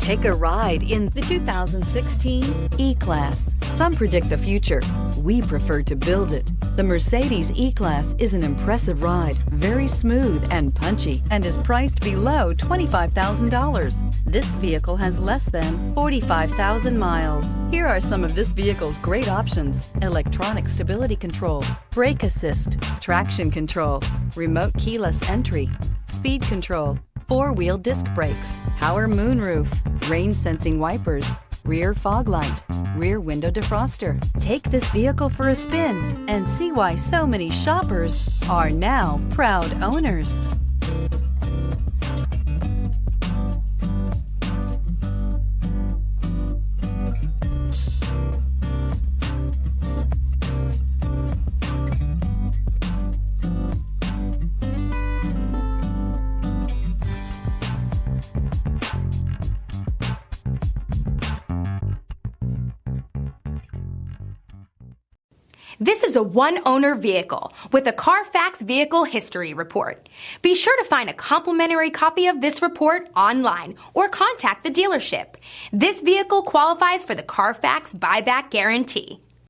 Take a ride in the 2016 E-Class. Some predict the future. We prefer to build it. The Mercedes E-Class is an impressive ride, very smooth and punchy, and is priced below $25,000. This vehicle has less than 45,000 miles. Here are some of this vehicle's great options: electronic stability control, brake assist, traction control, remote keyless entry, speed control, four-wheel disc brakes, power moonroof, rain-sensing wipers, rear fog light, rear window defroster. Take this vehicle for a spin and see why so many shoppers are now proud owners. This is a one-owner vehicle with a Carfax Vehicle History Report. Be sure to find a complimentary copy of this report online or contact the dealership. This vehicle qualifies for the Carfax Buyback Guarantee.